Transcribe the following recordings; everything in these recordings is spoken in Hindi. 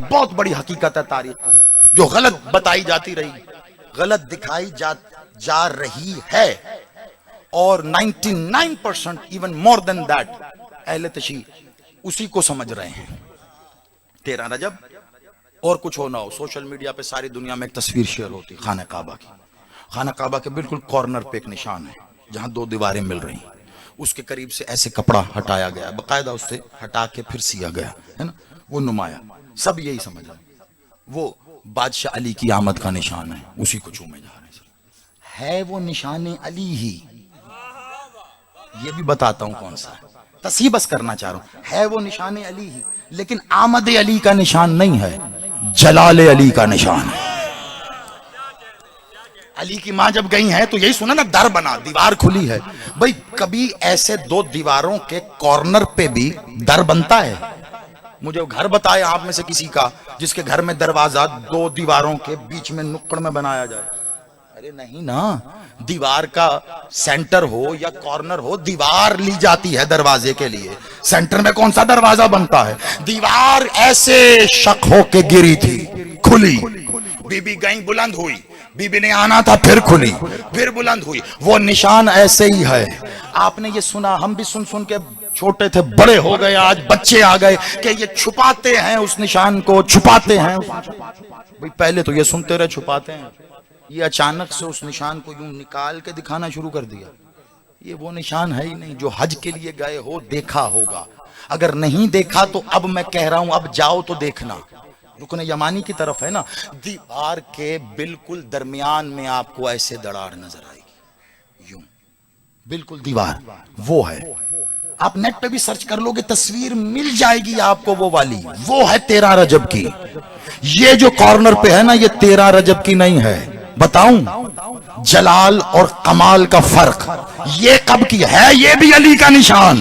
बहुत बड़ी हकीकत है तारीख की, जो गलत बताई जाती रही, गलत दिखाई जा रही है। और 99% इवन मोर देन दैट अहले तशी उसी को समझ रहे हैं। 13 रजब और कुछ हो ना हो, सोशल मीडिया पे सारी दुनिया में एक तस्वीर शेयर होती है खाना काबा की। खाना काबा के बिल्कुल कॉर्नर पे एक निशान है जहां 2 दीवारें मिल रही, उसके करीब से ऐसे कपड़ा हटाया गया, बकायदा उससे हटा के फिर सिया गया है ना, वो नुमाया, सब यही समझ रहे वो बादशाह अली की आमद का निशान है, उसी को चूमे जा रहे हैं। वो निशान अली ही, ये भी बताता हूं कौन सा है, तस्हीह बस करना चाह रहा हूं। है वो निशान अली ही, लेकिन आमद अली का निशान नहीं है, जलाल अली का निशान है। अली की मां जब गई है तो यही सुना ना, दर बना, दीवार खुली है। भाई कभी ऐसे 2 दीवारों के कॉर्नर पे भी दर बनता है? मुझे घर बताए आप में से किसी का जिसके घर में दरवाजा 2 दीवारों के बीच में नुक्कड़ में बनाया जाए। अरे नहीं ना, दीवार का सेंटर हो या कॉर्नर हो, दीवार ली जाती है दरवाजे के लिए, सेंटर में कौन सा दरवाजा बनता है? दीवार ऐसे शक हो के गिरी थी, खुली, बीबी गई, बुलंद हुई, बीबी ने आना था, फिर खुली, फिर बुलंद हुई। वो निशान ऐसे ही है। आपने ये सुना, हम भी सुन सुन के छोटे थे, बड़े हो गए, आज बच्चे आ गए कि ये छुपाते हैं उस निशान को, छुपाते हैं। भाई पहले तो ये सुनते रहे छुपाते हैं, ये अचानक से उस निशान को यूं निकाल के दिखाना शुरू कर दिया। ये वो निशान है ही नहीं जो हज के लिए गए हो देखा होगा। अगर नहीं देखा तो अब मैं कह रहा हूं, अब जाओ तो देखना। रुकन यमानी की तरफ है ना, दीवार के बिल्कुल दरमियान में आपको ऐसे दरार नजर आएगी, यूं बिल्कुल दीवार वो है। आप नेट पे भी सर्च कर लोगे, तस्वीर मिल जाएगी आपको वो वाली, वो है 13 रजब की। ये जो कॉर्नर पे है ना, ये 13 रजब की नहीं है। बताऊं जलाल और कमाल का फर्क, ये कब की है? ये भी अली का निशान।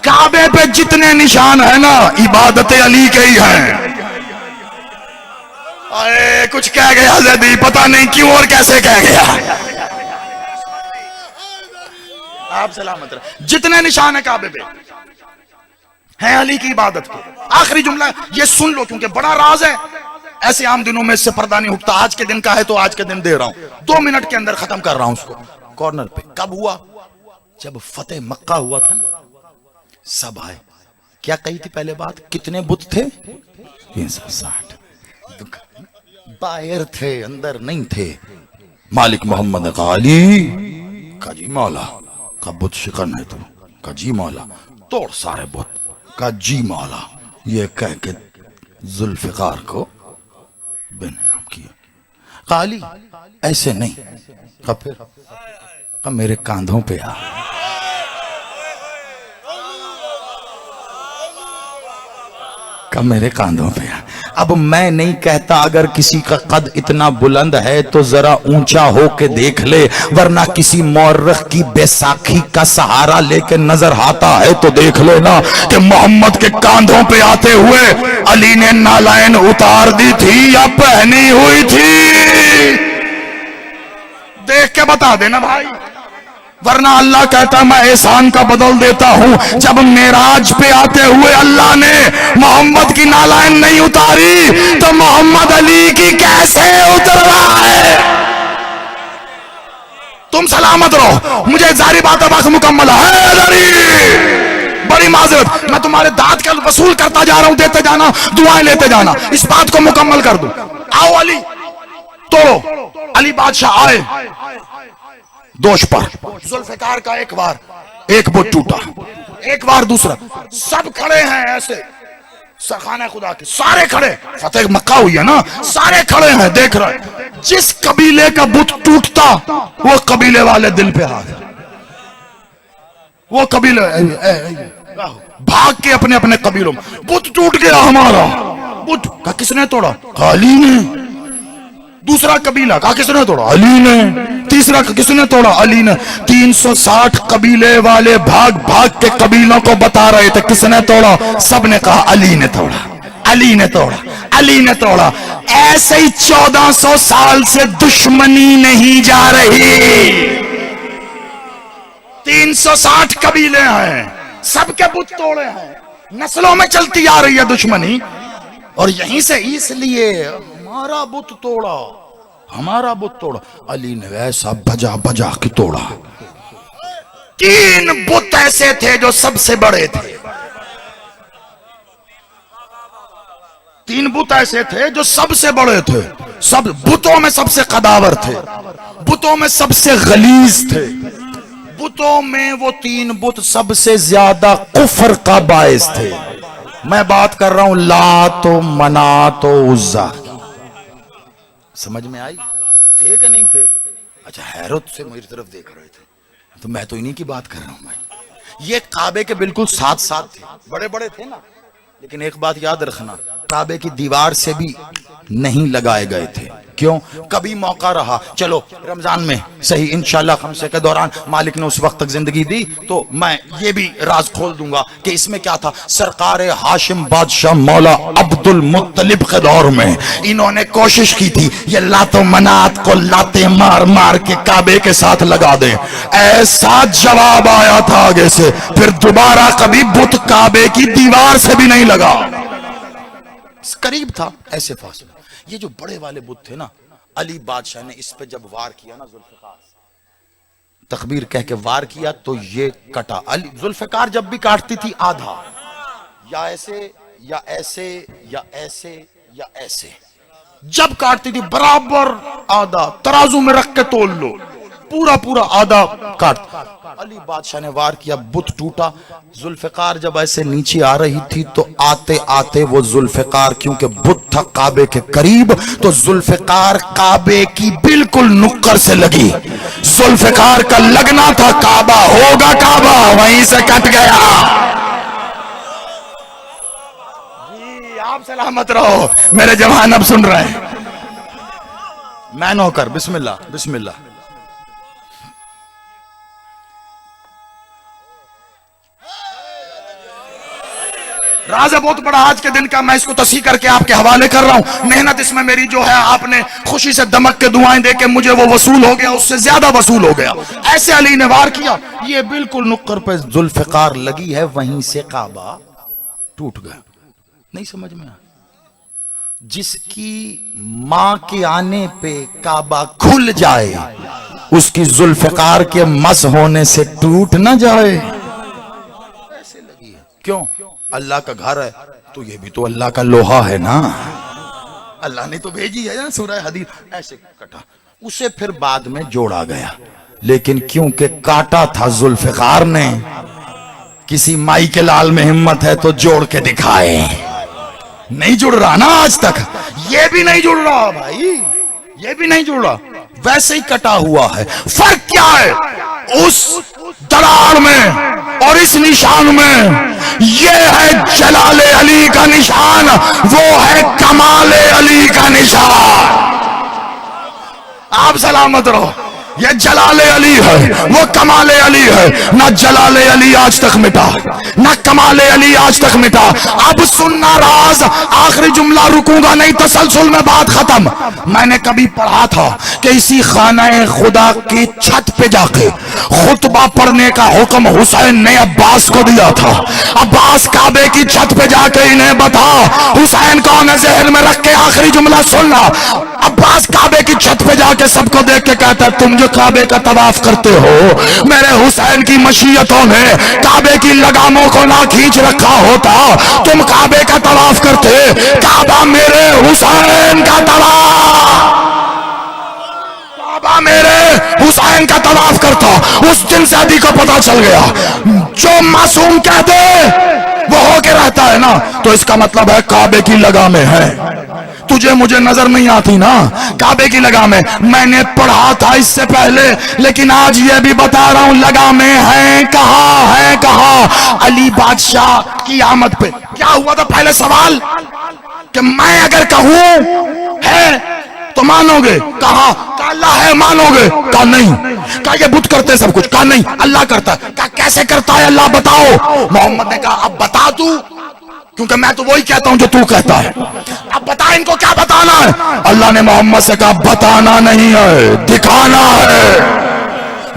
काबे पे जितने निशान है ना, इबादत अली के ही हैं। अरे कुछ कह गया जदी, पता नहीं क्यों और कैसे कह गया। आप सलामत रहे। जितने निशान है काबे पे हैं अली की इबादत के। आखिरी जुमला ये सुन लो क्योंकि बड़ा राज है, ऐसे आम दिनों में इससे पर्दा नहीं उठता। आज के दिन का है तो आज के दिन दे रहा हूं, 2 मिनट के अंदर खत्म कर रहा हूं उसको। कॉर्नर पे कब हुआ? जब फतेह मक्का हुआ था ना, सब आए। क्या कही थी पहले बात? कितने बुत थे? 360। बाहर थे, अंदर नहीं थे। मालिक मोहम्मद का अली का जी मौला का बुत शिकन है तू, का जी मौला तोड़ सारे बुत, का जी मौला, ये कह के जुल्फिकार को बेनाम किया। काली ऐसे नहीं, का फिर का मेरे कांधों पे आ, का मेरे कांधों पे आ। अब मैं नहीं कहता अगर किसी का कद इतना बुलंद है तो जरा ऊंचा होके देख ले, वरना किसी मौर्रख की बैसाखी का सहारा लेके नजर आता है तो देख लेना कि मोहम्मद के कांधों पे आते हुए अली ने नालायन उतार दी थी या पहनी हुई थी। देख के बता देना भाई, वरना अल्लाह कहता मैं एहसान का बदल देता हूं। जब मेराज पे आते हुए अल्लाह ने मोहम्मद की नालायन नहीं उतारी तो मोहम्मद अली की कैसे उतर रहा है? तुम सलामत रहो, मुझे जारी बात बस मुकम्मल है। बड़ी माजरत, मैं तुम्हारे दांत का वसूल करता जा रहा हूं, देते जाना, दुआएं लेते जाना, इस बात को मुकम्मल कर दूं। आओ अली तोड़ो। अली बादशाह आए दोष पर, जुल्फिकार का एक बुत टूटा, एक बार दूसरा, सब खड़े हैं ऐसे, खाना खुदा के सारे खड़े, फतेह मक्का हुई है ना, सारे खड़े हैं देख रहे। जिस कबीले का बुत टूटता वो कबीले वाले दिल पे हाथ, वो कबीले भाग के अपने अपने कबीलों में, बुत टूट गया हमारा। बुत का किसने तोड़ा? अली ने। दूसरा कबीला का किसने तोड़ा? अली ने। तीसरा किसने तोड़ा? अली ने। 360 कबीले वाले भाग भाग के कबीलों को बता रहे थे किसने तोड़ा, सबने कहा अली ने तोड़ा, अली ने तोड़ा, अली ने तोड़ा। ऐसे ही 1400 साल से दुश्मनी नहीं जा रही। 360 कबीले हैं, सबके बुत तोड़े हैं, नस्लों में चलती आ रही है दुश्मनी। और यहीं से इसलिए हमारा बुत तोड़ा, हमारा बुत तोड़ा। अली ने वैसा बजा बजा के तोड़ा। 3 बुत ऐसे थे जो सबसे बड़े थे, 3 बुत ऐसे थे जो सबसे बड़े थे, सब बुतों में सबसे कदावर थे, बुतों में सबसे गलीज थे, बुतों में वो 3 बुत सबसे ज्यादा कुफर का बायस थे। मैं बात कर रहा हूं लात, मनात, उज़्ज़ा। समझ में आई? थे कि नहीं थे? अच्छा, हैरत से मेरी तरफ देख रहे थे, तो मैं तो इन्हीं की बात कर रहा हूं भाई। ये काबे के बिल्कुल साथ साथ थे, बड़े बड़े थे ना, लेकिन एक बात याद रखना, काबे की दीवार से भी नहीं लगाए गए थे। क्यों? कभी मौका रहा, चलो रमजान में सही इंशाल्लाह खमसे के दौरान मालिक ने उस वक्त तक जिंदगी दी तो मैं ये भी राज खोल दूंगा कि इसमें क्या था। सरकार हाशिम बादशाह मौला अब्दुल मुत्तलिब के दौर में इन्होंने कोशिश की थी ये लातो मनात को लाते मार मार के काबे के साथ लगा दें। ऐसा जवाब आया था आगे से, फिर दोबारा कभी बुत काबे की दीवार से भी नहीं लगा। करीब था ऐसे फासला। ये जो बड़े वाले बुत थे ना, अली बादशाह ने इस पे जब वार किया ना, जुल्फिकार तकबीर कह के वार किया तो ये कटा। अली जुल्फिकार जब भी काटती थी आधा, या ऐसे या ऐसे या ऐसे या ऐसे, जब काटती थी बराबर आधा, तराजू में रख के तोल लो, पूरा पूरा आधा काट। अली बादशाह ने वार किया, बुत टूटा। जुल्फिकार जब ऐसे नीचे आ रही थी तो आते आते वो जुल्फिकार, क्योंकि बुत था काबे के करीब, तो जुल्फिकार काबे की बिल्कुल नुक्कर से लगी। जुल्फिकार का लगना था काबा होगा काबा, वहीं से कट गया। जी आप सलामत रहो, मेरे जवान अब सुन रहे हैं। मैं नौकर, बिस्मिल्लाह बिस्मिल्लाह। राज है बहुत बड़ा आज के दिन का, मैं इसको तस्हीह करके आपके हवाले कर रहा हूं। मेहनत इसमें मेरी जो है, आपने खुशी से दमक के दुआएं दे के मुझे वो वसूल हो गया, उससे ज्यादा वसूल हो गया। ऐसे अली ने वार किया, ये बिल्कुल नुक्कर पे जुल्फिकार लगी है, वहीं से काबा टूट गया। नहीं समझ में आया? जिसकी मां के आने पे काबा खुल जाए, उसकी जुल्फिकार के मस होने से टूट ना जाए। ऐसे लगी है। क्यों? अल्लाह का घर है तो ये भी तो अल्लाह का लोहा है ना, अल्लाह ने तो भेजी है ना, सूरह हदीद। ऐसे कटा, उसे फिर बाद में जोड़ा गया, लेकिन क्योंकि काटा था जुल्फिकार ने, किसी माई के लाल में हिम्मत है तो जोड़ के दिखाए। नहीं जुड़ रहा ना आज तक, ये भी नहीं जुड़ रहा भाई, ये भी नहीं जुड़ रहा, वैसे ही कटा हुआ है। फर्क क्या है उस दरार में और इस निशान में? ये है जलाले अली का निशान, वो है कमाले अली का निशान। आप सलामत रहो। ये जलाले अली है, वो कमाले अली है। ना जलाले अली आज तक मिटा, ना कमाले अली आज तक मिटा। अब सुनना राज, आखिरी जुमला रुकूंगा नहीं, तसलसल में बात खत्म। मैंने कभी पढ़ा था कि इसी खाना खुदा की छत पे जाके खुतबा पढ़ने का हुक्म हुसैन ने अब्बास को दिया था। अब्बास काबे की छत पे जाके इन्हें बता, हुसैन कौन है, जहन में रख के आखिरी जुमला सुनना। अब्बास काबे की छत पे जाके सबको देख के कहता है, तुम जो काबे का तवाफ करते हो, मेरे हुसैन की मशीयतों ने काबे की लगामों को ना खींच रखा होता, तुम काबे का तवाफ करते। काबा मेरे हुसैन का तवाफ, काबा मेरे हुसैन का तवाफ करता। उस दिन शादी को पता चल गया, जो मासूम कहते वो होके रहता है ना, तो इसका मतलब है काबे की लगामें है। तुझे मुझे नजर नहीं आती ना काबे की लगामें, मैंने पढ़ा था इससे पहले, लेकिन आज ये भी बता रहा हूं, लगामें हैं कहां, है कहां? अली बादशाह की आमद पे क्या हुआ था? पहले सवाल कि मैं अगर कहूं है तो मानोगे? कहा अल्लाह है, मानोगे? कहा नहीं। कहा ये बुत करते सब कुछ? कहा नहीं, अल्लाह करता है। कहा कैसे करता है अल्लाह, बताओ। मोहम्मद ने कहा अब बता तू, क्योंकि मैं तो वही कहता हूं जो तू कहता है, अब बता इनको क्या बताना है। अल्लाह ने मोहम्मद से कहा बताना नहीं है, दिखाना है।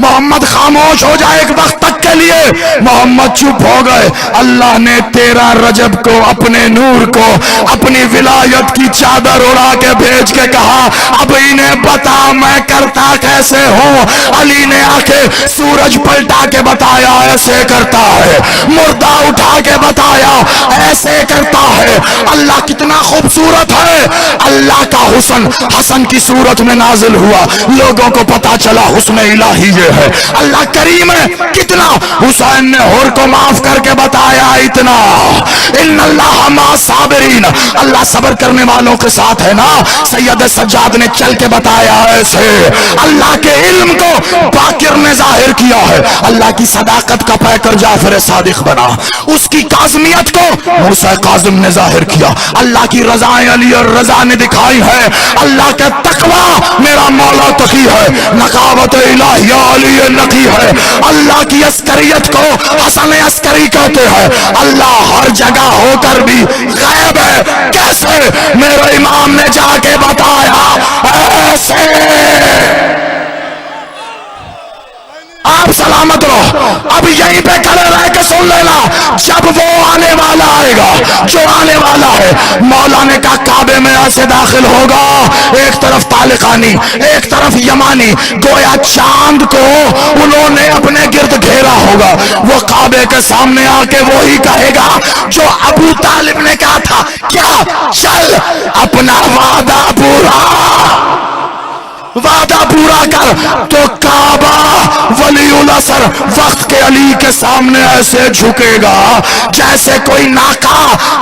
मोहम्मद खामोश हो जाए एक वक्त तक के लिए, मोहम्मद चुप हो गए। अल्लाह ने 13 रजब को अपने नूर को अपनी विलायत की चादर उड़ा के भेज के कहा, अब इन्हें बता मैं करता कैसे हूं। अली ने आके सूरज पलटा के बताया ऐसे करता है, मुर्दा उठा के बताया ऐसे करता है। अल्लाह कितना खूबसूरत है। अल्लाह का हुस्न हसन की सूरत में नाजिल हुआ, लोगों को पता चला हुस्न इलाही ये है। अल्लाह करीम है कितना, हुसैन ने हुर को माफ करके बताया इतना, इन्नल्लाह मा साबिरीन, अल्लाह सब्र करने वालों के साथ है ना। सैयद सज्जाद ने चल के बताया ऐसे। अल्लाह के इल्म को बाकिर ने जाहिर किया है, अल्लाह की सदाकत का पैकर जाफर सादिक बना, उसकी काज़मियत को मूसा काज़िम ने जाहिर किया। अल्लाह की रज़ाएं अली और रज़ा ने दिखाई है। अल्लाह के तकवा मेरा मौला तकी है, नकावत इलाहिया अली नकी है। अल्लाह की अस्करियत को हसन अस्करी कहते हैं। अल्लाह हर जगह होकर भी गायब है। कैसे? मेरे इमाम ने जाके बताया ऐसे। आप सलामत रहो, अब यहीं पे खड़े रह के सुन लेना, जब वो आने वाला आएगा जो आने वाला है। मौला ने कहा काबे में ऐसे दाखिल होगा, एक तरफ तालिकानी एक तरफ यमानी, गोया चांद को उन्होंने अपने गिर्द घेरा होगा। वो काबे के सामने आके वो ही कहेगा जो अबू तालिब ने कहा था, क्या चल अपना वादा पूरा कर। तो काबा वलीउल असर वक्त के अली के सामने ऐसे झुकेगा जैसे कोई नाका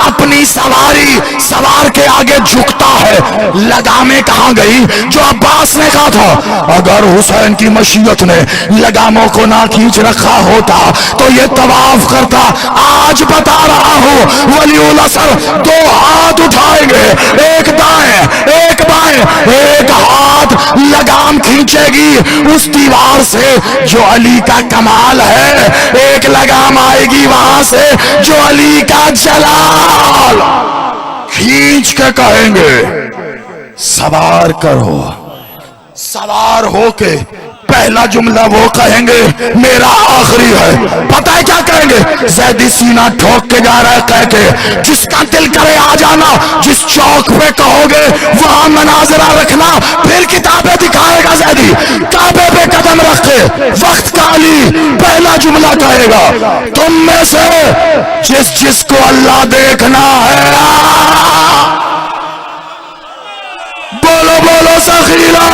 अपनी सवार के आगे झुकता है। लगामें कहां गई जो अब्बास ने कहा था, अगर हुसैन की मशीयत ने लगामों को ना खींच रखा होता तो ये तवाफ करता। आज बता रहा हूं वलीउल असर 2 हाथ उठाएंगे, एक दाएं एक बाएं, एक हाथ लगाम खींचेगी उस दीवार से जो अली का कमाल है, एक लगाम आएगी वहां से जो अली का जलाल। खींच के कहेंगे सवार करो, सवार होके पहला जुमला वो कहेंगे मेरा आखिरी है। पता है क्या कहेंगे? ज़ैदी सीना ठोक के जा रहा है कह के, जिसका दिल करे आ जाना, जिस चौक पे कहोगे वहां मनाजरा रखना, फिर किताबें दिखाएगा ज़ैदी। काबे पे कदम रखे वक्त का अली पहला जुमला कहेगा, तुम में से जिसको अल्लाह देखना है बोलो बोलो सखीला